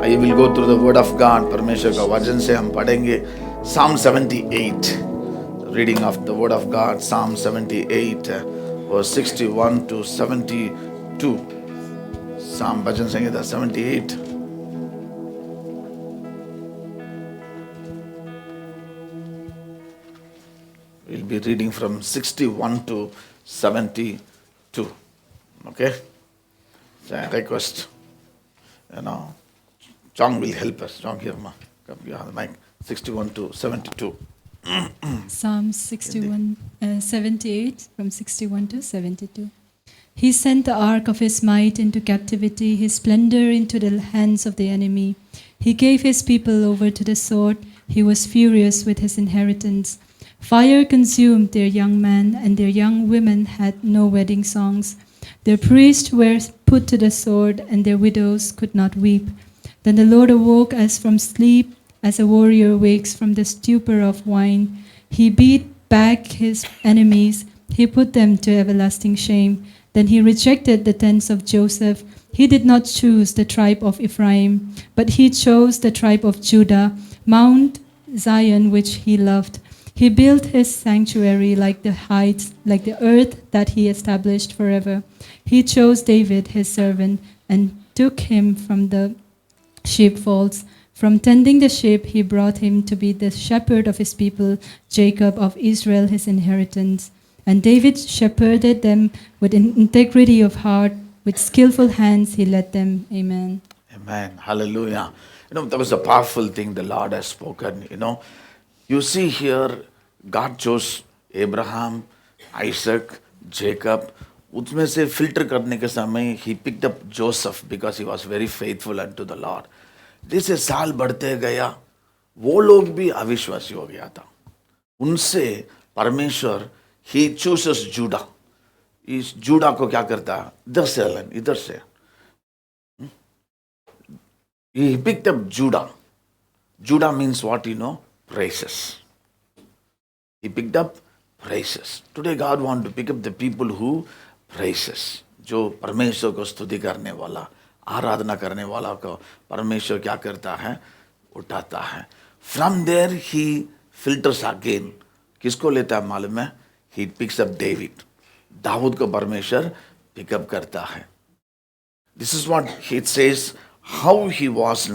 I will go through the word of God. परमेश्वर का वचन से हम पढ़ेंगे Psalm 78, reading of the word of God, Psalm 78, verse 61 to 72. Psalm bhajan Samhita 78. We'll be reading from 61 to 72. Okay? So I request, John will help us. John, here, ma. Come, you have the mic. 61 to 72. Psalm 78, from 61 to 72. He sent the ark of his might into captivity, his splendor into the hands of the enemy. He gave his people over to the sword. He was furious with his inheritance. Fire consumed their young men, and their young women had no wedding songs. Their priests were put to the sword, and their widows could not weep. Then the Lord awoke as from sleep, as a warrior wakes from the stupor of wine. He beat back his enemies. He put them to everlasting shame. Then he rejected the tents of Joseph. He did not choose the tribe of Ephraim, but he chose the tribe of Judah, Mount Zion, which he loved. He built his sanctuary like the heights, like the earth that he established forever. He chose David, his servant, and took him from the sheepfolds. From tending the sheep, he brought him to be the shepherd of his people, Jacob of Israel, his inheritance. And David shepherded them with integrity of heart, with skillful hands he led them. Amen. Amen. Hallelujah. That was a powerful thing the Lord has spoken. You see here, God chose Abraham, Isaac, Jacob. उसमें से filter करने के समय he picked up Joseph because he was very faithful unto the Lord. जैसे साल बढ़ते गया, वो लोग भी अविश्वासी हो गया था. उनसे परमेश्वर he chooses Judah. इस जूडा को क्या करता है? इधर से अलन, इधर से. He picked up Judah. Judah means what? Praises. He picked up praises. Today God wants to pick up the people who praises. जो परमेश्वर को स्तुति करने वाला, आराधना करने वाला को परमेश्वर क्या करता है? उठाता है. From there he filters again. किसको लेता है मालूम है? He picks up David. Dawood को परमेश्वर पिकअप करता है. This is what it says, how he was.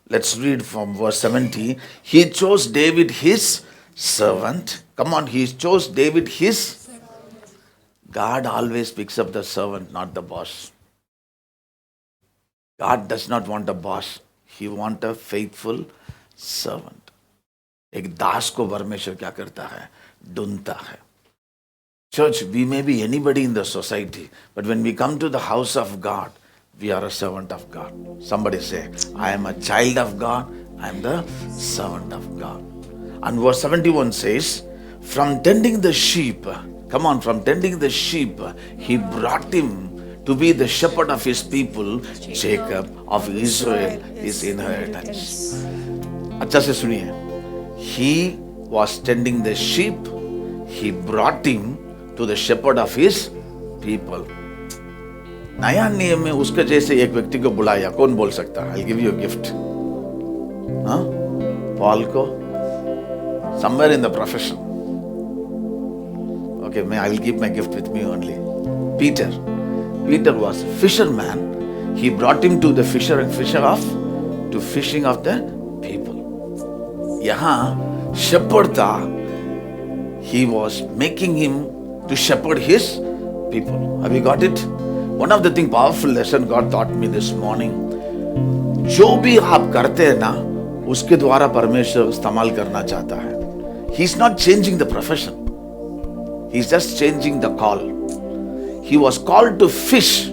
Let's read from verse 70. He chose David his servant. Come on, he chose David his servant. God always picks up the servant, not the boss. God does not want a boss. He wants a faithful servant. एक दास को परमेश्वर क्या करता है? ढूंढता है. Church, we may be anybody in the society, but when we come to the house of God, we are a servant of God. Somebody say, I am a child of God, I am the servant of God. And verse 71 says, from tending the sheep, from tending the sheep, he brought him to be the shepherd of his people, Jacob of Israel, his inheritance. अच्छा से सुनिए. He was tending the sheep, he brought him to the shepherd of his people. नया नियम में उसके जैसे एक व्यक्ति को बुलाया. कौन बोल सकता है? I'll give you a gift. Paul को? Somewhere in the profession. Okay, I will keep my gift with me only. Peter was a fisherman. He brought him to the fishing of the people. यहाँ shepherd था. He was making him to shepherd his people. Have you got it? One of the powerful lesson God taught me this morning. जो भी आप करते हैं ना, उसके द्वारा परमेश्वर इस्तेमाल करना चाहता है. He's not changing the profession. He's just changing the call. He was called to fish.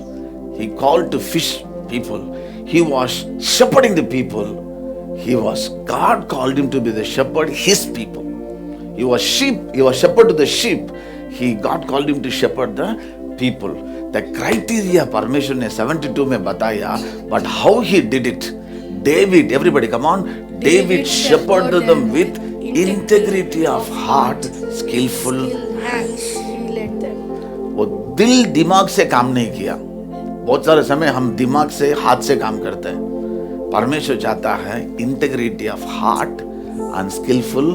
He called to fish people. He was shepherding the people. God called him to be the shepherd, his people. He was shepherd to the sheep. God called him to shepherd the people. The criteria परमेश्वर ने 72 में बताया, but how he did it? David, everybody come on. David shepherded them with integrity of heart, skillful hands. He led them. वो दिल दिमाग से काम नहीं किया. बहुत सारे समय हम दिमाग से हाथ से काम करते हैं. परमेश्वर चाहता है integrity of heart and skillful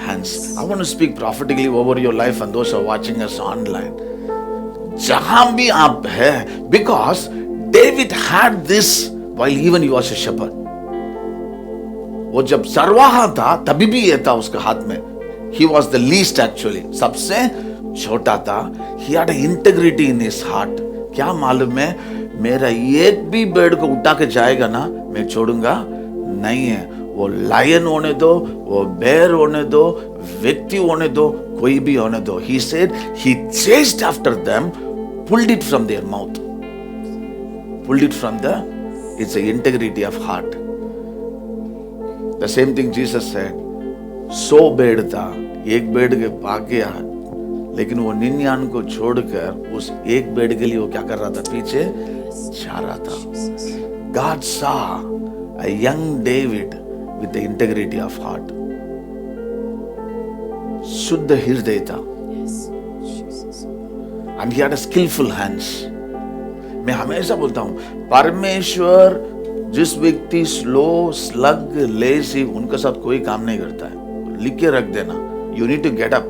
hands. I want to speak prophetically over your life and those who are watching us online. जहां भी आप है, because David had this while even he was a shepherd. वो जब चरवाहा था तभी भी ये था उसके हाथ में. He was the least actually, सबसे छोटा था. He had an integrity in his heart. क्या मालूम है, मेरा एक भी बेड़ को उठा के जाएगा ना, मैं छोड़ूंगा नहीं है. वो लायन होने दो, वो बेर होने दो, व्यक्ति होने दो, कोई भी होने दो. He said he chased after them, pulled it from their mouth, pulled it from the. It's the integrity of heart. The same thing Jesus said. 100 बेड़ था, एक बेड़ के भाग गया, लेकिन वो 99 को छोड़कर उस एक बेड़ के लिए वो क्या कर रहा था, पीछे जा रहा था. God saw a young David with the integrity of heart. शुद्ध हृदय था. And he had a skillful hands. मैं हमेशा बोलता हूं, परमेश्वर जिस व्यक्ति स्लो, स्लग, लेजी, उनके साथ कोई काम नहीं करता है. लिख के रख देना. You need to get up.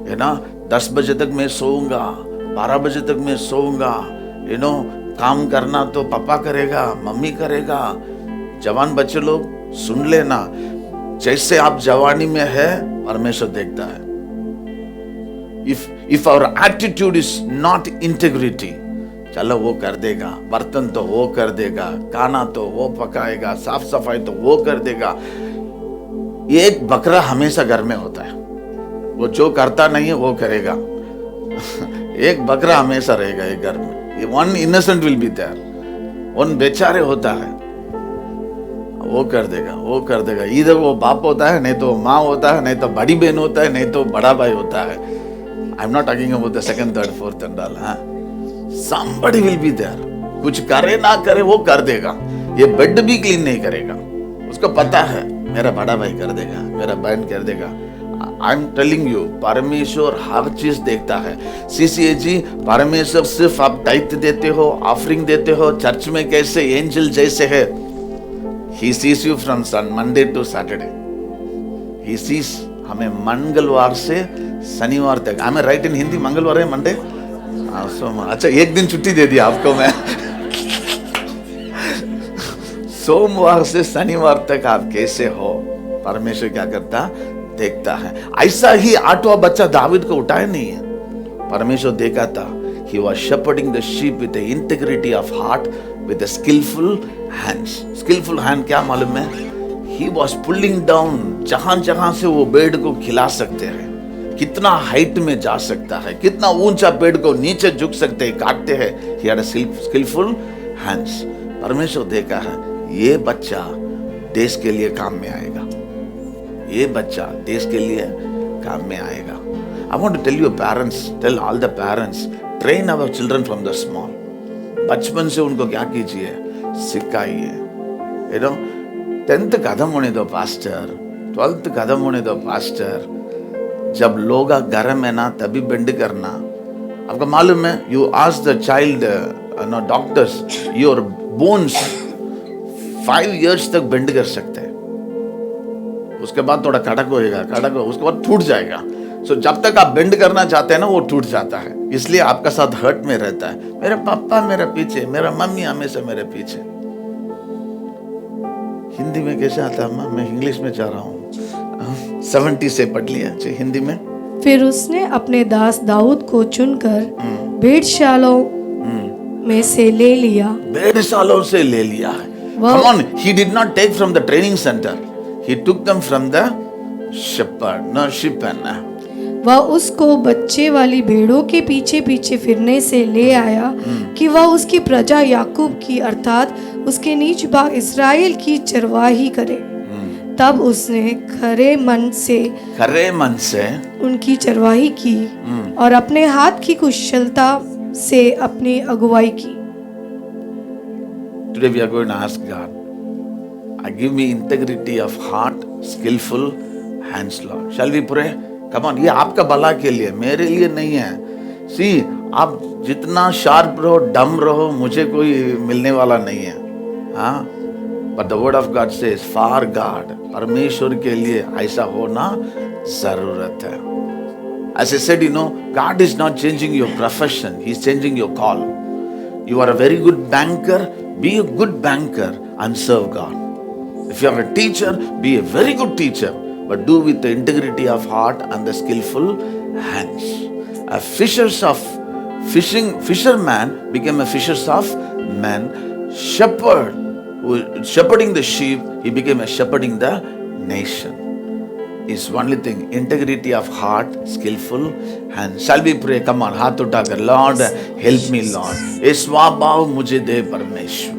है ना, 10 बजे तक मैं सोऊंगा, 12 बजे तक मैं सोऊंगा. काम करना तो पापा करेगा, मम्मी करेगा. जवान बच्चे लोग सुन लेना, जैसे आप जवानी में है परमेश्वर देखता है. If our attitude is not integrity, चलो वो कर देगा, बर्तन तो वो कर देगा, खाना तो वो पकाएगा, साफ सफाई तो वो कर देगा. एक बकरा हमेशा घर में होता है, वो जो करता नहीं है वो करेगा. एक बकरा हमेशा रहेगा एक घर में. One innocent will be there. one बेचारे होता है, वो कर देगा. इधर वो बाप होता है, नहीं तो माँ होता है, नहीं तो बड़ी बहन होता है, नहीं तो बड़ा भाई होता है. I am not talking about the second, third, fourth and all. somebody will be there. कुछ करे ना करे वो कर देगा. ये बेड भी क्लीन नहीं करेगा, उसको पता है मेरा बड़ा भाई कर देगा, मेरा बहन कर देगा. आई एम टेलिंग यू, परमेश्वर हर चीज देखता है. CCAG, परमेश्वर सिर्फ आप टाइट देते हो, ऑफरिंग देते हो, चर्च में कैसे एंजल जैसे है. He sees you from Monday to Saturday. He sees हमें मंगलवार से शनिवार तक. हमें राइट इन हिंदी, मंगलवार है मंडे. अच्छा, एक दिन छुट्टी दे दिया आपको मैं. सोमवार से शनिवार तक आप कैसे हो, परमेश्वर क्या करता, देखता है. ऐसा ही 8वां बच्चा दावीद को उठाया नहीं है, परमेश्वर देखा था. He was shepherding the sheep with the integrity of heart, with the skillful hands. Skillful hand क्या मालूम है? He was pulling down, जहां जहां से वो पेड़ को खिला सकते हैं, कितना हाइट में जा सकता है, कितना ऊंचा पेड़ को नीचे झुक सकते हैं, काटते हैं. He had a skillful hands. परमेश्वर देखा है, ये बच्चा देश के लिए काम में आएगा, ये बच्चा देश के लिए काम में आएगा. I want to tell you parents, tell all the parents, train our children from the small. बचपन से उनको क्या कीजिए, सिखाइए. 10th खत्म होने दो पास्टर, 12th खत्म होने दो पास्टर. जब लोग गर्म है ना तभी बेंड करना. आपको मालूम है, you ask the child, doctors, your bones 5 years तक बेंड कर सकते हैं. उसके बाद थोड़ा कड़क होएगा, उसके बाद टूट जाएगा. सो जब तक आप बेंड करना चाहते हैं ना, वो टूट जाता है. इसलिए आपका साथ हर्ट में रहता है. मेरे पापा मेरे पीछे, मेरा मम्मी हमेशा मेरे पीछे. हिंदी में कैसे आता है, मैं इंग्लिश में जा रहा हूँ. 70 से पढ़ लिया हिंदी में. फिर उसने अपने दास दाऊद को चुनकर भेड़शालाओं में से ले लिया. भेड़शालाओं से ले लिया है. Come on, he did not take from the training center. He took them from the shepherd, no sheepman. वह उसको बच्चे वाली भेड़ों के पीछे पीछे फिरने से ले आया कि वह उसकी प्रजा याकूब की अर्थात उसके नीच भाग इस्राएल की चरवाही करे. तब उसने खरे मन से उनकी चरवाही की और अपने हाथ की कुशलता से अपनी अगुवाई की. Today we are going to ask God, give me integrity of heart, skillful hands, Lord. Shall we pray? Come on, ये आपका भला के लिए, मेरे लिए नहीं है. See, आप जितना शार्प रहो, डम रहो, मुझे कोई मिलने वाला नहीं है. हाँ, But the word of God says, for God, परमेश्वर के लिए ऐसा होना जरूरत है. As I said, God is not changing your profession, He's changing your call. You are a very good banker, be a good banker and serve God. If you are a teacher, be a very good teacher, but do with the integrity of heart and the skillful hands. A fisherman became a fishers of men. Shepherding the sheep, he became a shepherding the nation. Is only thing, integrity of heart, skillful hands. Shall we pray? Come on, हाथ उठाकर, Lord, help me, Lord. ये स्वभाव मुझे दे परमेश्वर.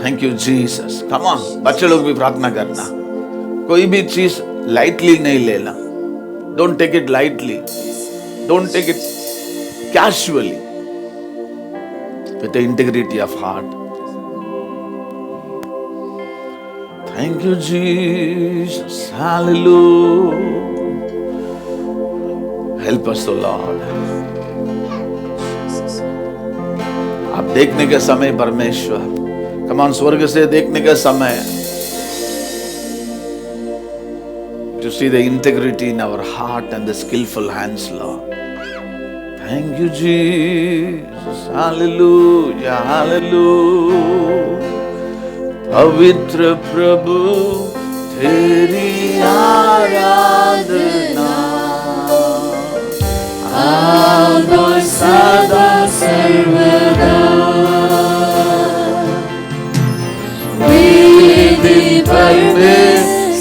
Thank you, Jesus. Come on, बच्चे लोग भी प्रार्थना करना. कोई भी चीज lightly नहीं लेना. Don't take it lightly. Don't take it casually. With the integrity of heart. Thank you, Jesus. Hallelujah. Help us, O Lord. आप देखने के समय परमेश्वर, कमान स्वर्ग से देखने का समय, to see the integrity in our heart and the skillful hands, Lord. Thank you, Jesus. Hallelujah. Hallelujah. पवित्र प्रभु तेरी आराधना अब और सदा सर्वदा वेदी पर मैं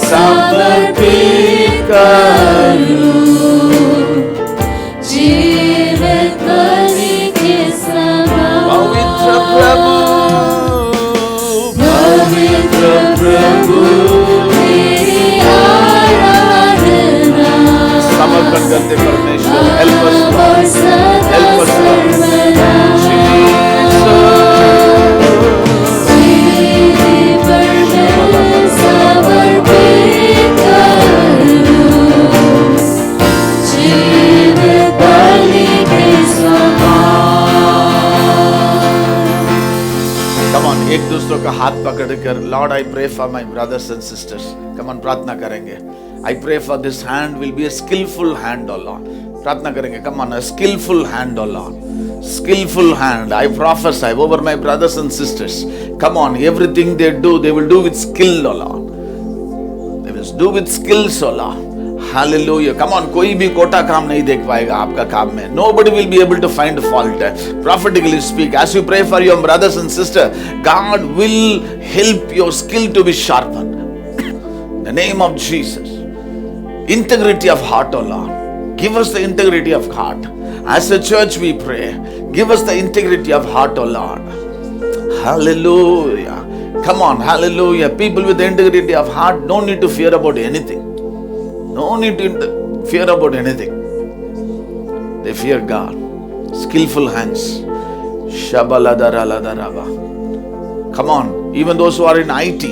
समर्पित करूं जीवित बलि के समान. पवित्र प्रभु प्रभु तेरी आराधना समर्पण करते परमेश्वर. हेल्प अस एक दूसरों का हाथ पकड़कर, Lord, I pray for my brothers and sisters. Come on, प्रार्थना करेंगे. I pray for this hand will be a skillful hand, O Lord. प्रार्थना करेंगे. Come on, a skillful hand, O Lord. Skillful hand. I prophesy over my brothers and sisters. Come on, everything they do, they will do with skill, O Lord. They will do with skills, O Lord. Hallelujah. Come on, कोई भी कोटा काम नहीं देख पाएगा आपका काम में. Nobody will be able to find fault. Prophetically speak, as you pray for your brothers and sisters, God will help your skill to be sharpened. In the name of Jesus. Integrity of heart, O Lord. Give us the integrity of heart. As a church we pray, give us the integrity of heart, O Lord. Hallelujah. Come on, hallelujah. People with the integrity of heart don't need to fear about anything. No need to fear about anything. They fear God. Skillful hands. Shabaladaradaraба. Come on, even those who are in IT,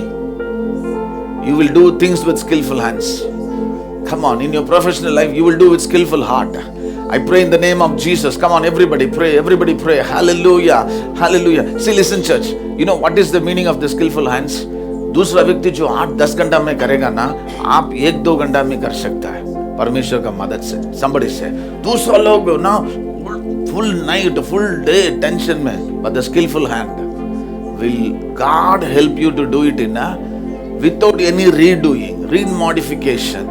you will do things with skillful hands. Come on, in your professional life, you will do with skillful heart. I pray in the name of Jesus. Come on, everybody pray. Everybody pray. Hallelujah. Hallelujah. See, listen, church. You know what is the meaning of the skillful hands? दूसरा व्यक्ति जो 8-10 घंटा में करेगा ना, आप 1-2 घंटा में कर सकता है परमेश्वर का मदद से, somebody से. दूसरा लोग ना full night, full day tension में, but the skillful hand will God help you to do it in a without any redoing, modification.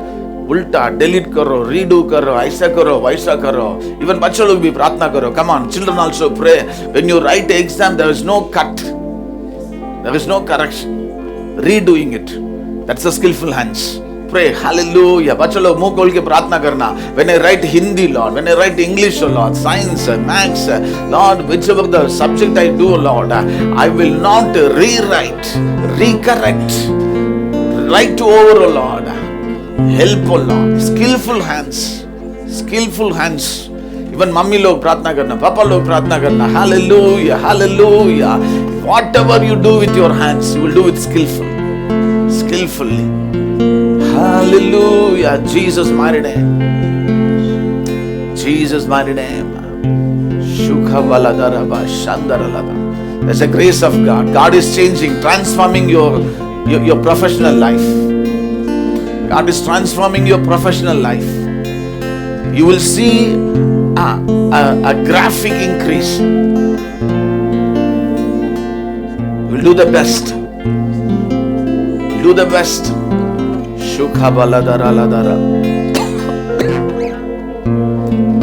उल्टा delete करो, redo करो, ऐसा करो, वैसा करो. Even बच्चे लोग भी प्रार्थना करो. Come on, children also pray. When you write the exam, there is no cut, there is no correction. Redoing it. That's the skillful hands. Pray. Hallelujah. बच्चे लोग मुंह खोल के प्रार्थना करना. When I write Hindi, Lord. When I write English, Lord. Science, Maths, Lord. Whichever the subject I do, Lord, I will not rewrite, recorrect, write over, Lord. Help, Lord. Skillful hands. Skillful hands. Even mummy लोग प्रार्थना करना, पापा लोग प्रार्थना करना. Hallelujah. Hallelujah. Whatever you do with your hands, you will do it skillfully. Hallelujah. Jesus' mighty name. Jesus' mighty name. Shukha Valadaraba Shandaralada. There's a grace of God. God is changing, transforming your professional life. God is transforming your professional life. You will see a graphic increase. We'll do the best. Do the best. Shukhabaladara ladara.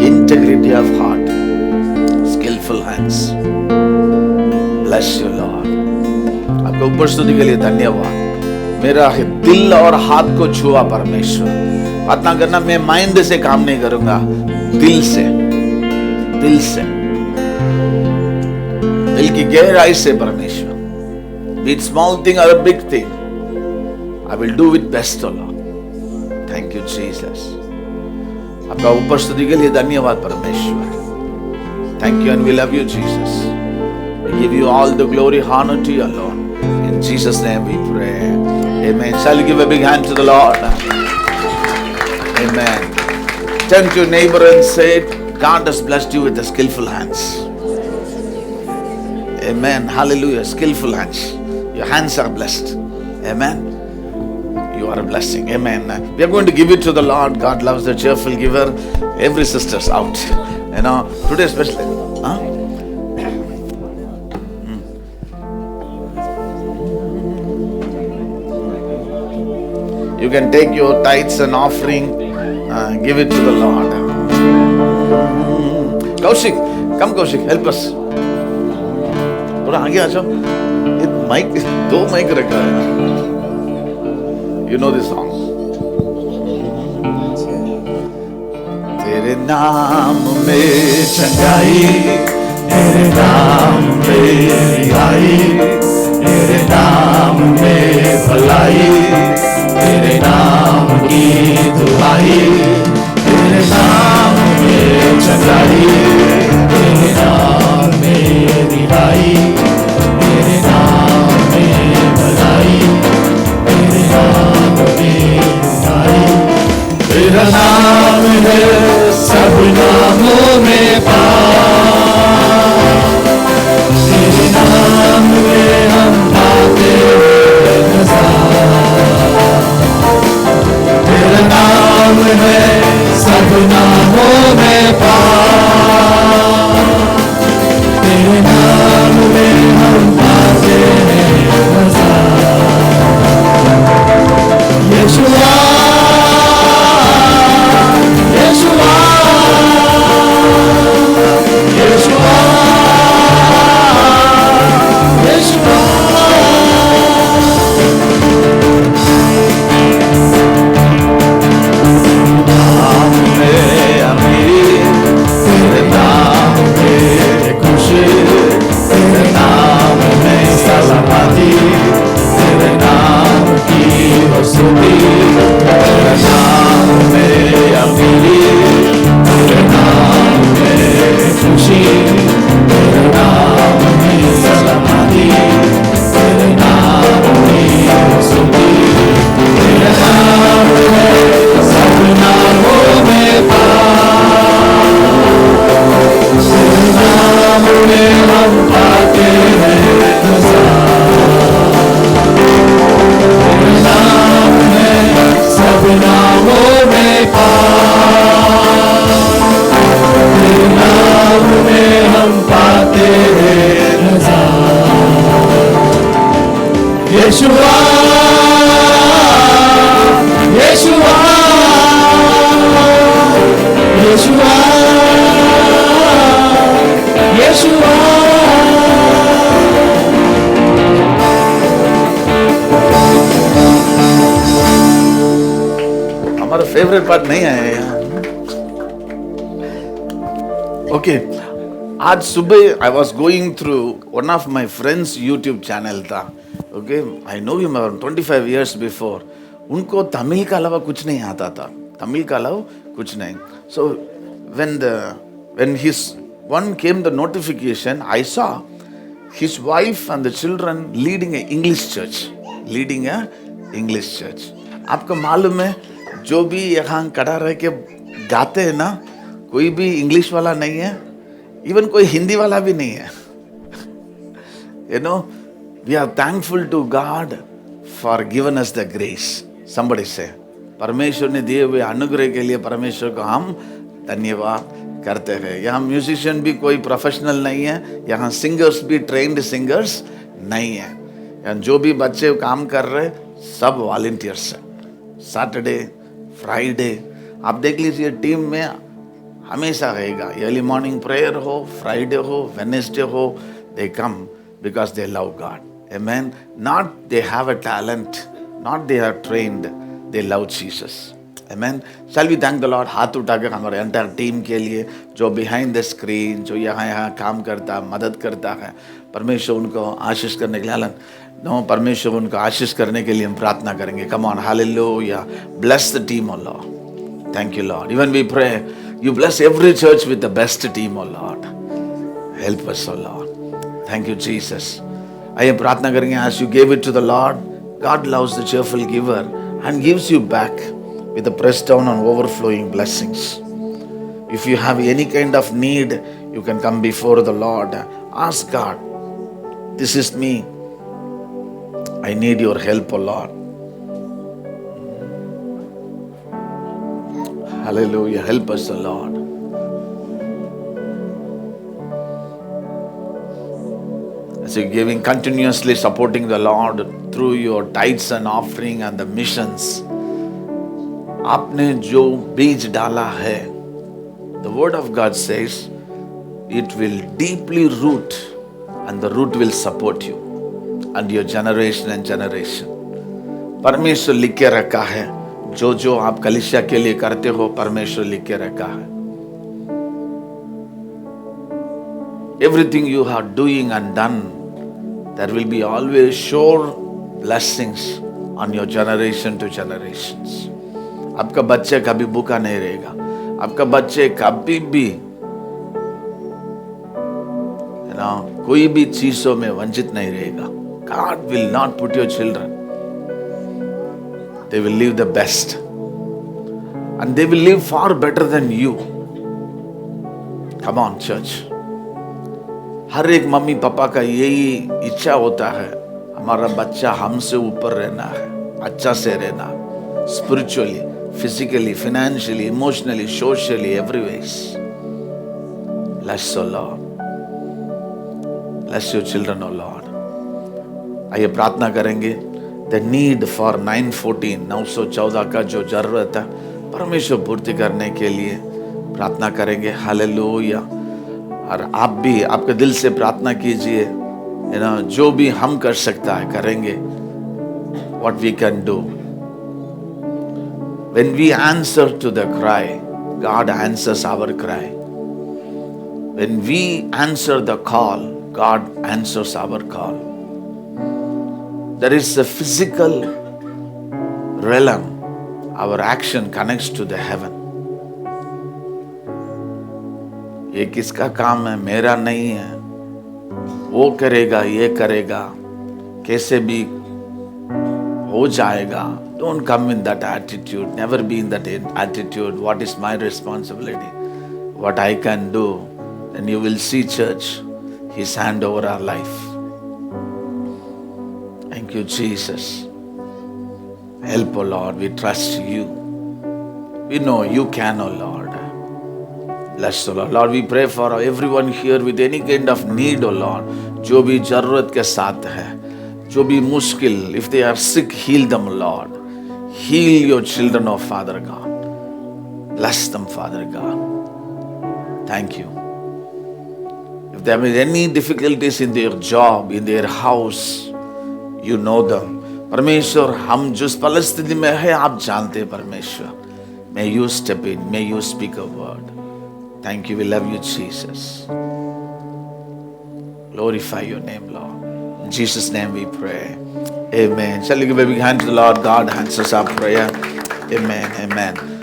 Integrity of heart. Skillful hands. Bless you, Lord. आपका उपस्थिति के लिए धन्यवाद. मेरा दिल और हाथ को छुआ परमेश्वर. प्रार्थना करना, मैं माइंड से काम नहीं करूंगा, दिल से. दिल से, दिल की गहराई से परमेश्वर. Be it small thing or a big thing, I will do it best, O Lord. Thank you, Jesus. आपका उपस्थिति के लिए धन्यवाद परमेश्वर. Thank you and we love you, Jesus. We give you all the glory, honor to you, Lord. In Jesus' name we pray. Amen. Shall we give a big hand to the Lord? Amen. Turn to your neighbor and say, God has blessed you with the skillful hands. Amen. Hallelujah. Skillful hands. Your hands are blessed. Amen. You are a blessing. Amen. We are going to give it to the Lord. God loves the cheerful giver. Every sister's out. You know, today especially. Huh? You can take your tithes and offering, give it to the Lord. Kaushik, come Kaushik, help us. थोड़ा आगे आ जाओ. Mic, दो mic रखा है. You know this song. तेरे नाम में चंगाई, तेरे नाम में रिहाई, तेरे नाम में भलाई, तेरे नाम की दुहाई, तेरे नाम में चंगाई, तेरे नाम में रिहाई, तेरे नाम में भलाई, तेरे नाम में दुहाई. तेरा नाम है सब नामों में पार. तेरे नाम में हम पाते हैं नज़ार. तेरा नाम है सब नामों में पार. तेरे नाम में हम पाते हैं नज़ार. यीशुआ, यीशुआ, यीशुआ, यीशुआ. नाम में अमीर, तेरे नाम में खुशी, तेरे नाम में सलामती, तेरे नाम की स्तुति, तेरे नाम में अमीर, तेरे नाम में खुशी, तेरे नाम में सलामती, तेरे नाम की स्तुति, तेरे नाम में सब नामों में पार. तेरे नाम में हम पाते हैं नज़ार. तेरे नाम में सब नामों में पार. तेरे नाम में हम पाते हैं नज़ार. यीशुआ, यीशुआ, यीशुआ, यीशुआ. हमारा फेवरेट पार्ट नहीं आया यहाँ. ओके, आज सुबह I was going through one of my friends YouTube channel था. Okay, I know him around 25 years before. उनको तमिल का अलावा कुछ नहीं आता था. तमिल का अलावा कुछ नहीं. सो when his one came the notification, I saw his wife and the children leading a English church. Leading a English church. आपको मालूम है, जो भी यहाँ खड़ा रह के गाते हैं ना, कोई भी इंग्लिश वाला नहीं है, इवन कोई हिंदी वाला भी नहीं है. You know, we are thankful to God for giving us the grace. Somebody say, परमेश्वर ने दिए हुए अनुग्रह के लिए परमेश्वर को हम धन्यवाद करते हैं. यहाँ म्यूजिशियन भी कोई प्रोफेशनल नहीं है, यहाँ सिंगर्स भी ट्रेंड सिंगर्स नहीं है. यहाँ जो भी बच्चे काम कर रहे सब वॉलंटियर्स हैं. सैटरडे, फ्राइडे आप देख लीजिए, टीम में हमेशा रहेगा. अर्ली मॉर्निंग प्रेयर हो, फ्राइडे हो, वेडनेसडे हो, they come because they love God. Amen. Not they have a talent, not they are trained, they love Jesus. Amen. Shall we thank the Lord. हाथ उठाकर हमारे entire team के लिए जो behind the screen, जो यहाँ काम करता है, मदद करता है, परमेश्वर उनको आशीष करने के लिए परमेश्वर उनको आशीष करने के लिए हम प्रार्थना करेंगे. Come on, hallelujah. Bless the team, O Lord. Thank you, Lord. Even we pray, you bless every church with the best team, oh Lord. Help us, oh Lord. Thank you, Jesus. आइए प्रार्थना करेंगे. As you gave it to the Lord, God loves the cheerful giver and gives you back with the pressed down and overflowing blessings. If you have any kind of need, you can come before the Lord. Ask God, this is me. I need your help, oh Lord. Hallelujah. Help us, O Lord. As you're giving, continuously supporting the Lord through your tithes and offering and the missions. आपने जो बीज डाला है, the word of God says, it will deeply root and the root will support you and your generation and generation. परमेश्वर लिख के रखा है, जो आप कलीसिया के लिए करते हो परमेश्वर लिख के रखा है. Everything you are doing and done, there will be always sure blessings on your generation to generations. आपका बच्चे कभी भूखा नहीं रहेगा. आपका बच्चे कभी भी कोई भी चीजों में वंचित नहीं रहेगा. God will not put your children. They will live the best. And they will live far better than you. Come on, church. हर एक मम्मी पापा का यही इच्छा होता है, हमारा बच्चा हमसे ऊपर रहना है, अच्छा से रहना, spiritually, physically, financially, emotionally, socially, every ways. Bless, O Lord. Bless your children, O Lord. आइए प्रार्थना करेंगे. The need for 914 का जो जरूरत है परमेश्वर पूर्ति करने के लिए प्रार्थना करेंगे. हालेलुया. और आप भी आपके दिल से प्रार्थना कीजिए. जो भी हम कर सकता है करेंगे. What we can do. When we answer to the cry, God answers our cry. When we answer the call, God answers our call. There is a physical realm. Our action connects to the heaven. ये किसका काम है? मेरा नहीं है. वो करेगा, ये करेगा, कैसे भी हो जाएगा. Don't come in that attitude. Never be in that attitude. What is my responsibility? What I can do? And you will see, church, His hand over our life. Thank you, Jesus. Help, O Lord. We trust you. We know you can, O Lord. Bless, O Lord. Lord, we pray for everyone here with any kind of need, O Lord. जो भी जरूरत के साथ है, जो भी मुश्किल, if they are sick, heal them, Lord. Heal your children, O Father God. Bless them, Father God. Thank you. If there are any difficulties in their job, in their house, you know them. परमेश्वर, हम जिस परिस्थिति में है आप जानते हैं परमेश्वर. May you step in, may you speak a word. Thank you, we love you, Jesus. Glorify your name, Lord. In Jesus' name we pray. Amen. Shall we give a big hand to the Lord? God answers our prayer. Amen, amen.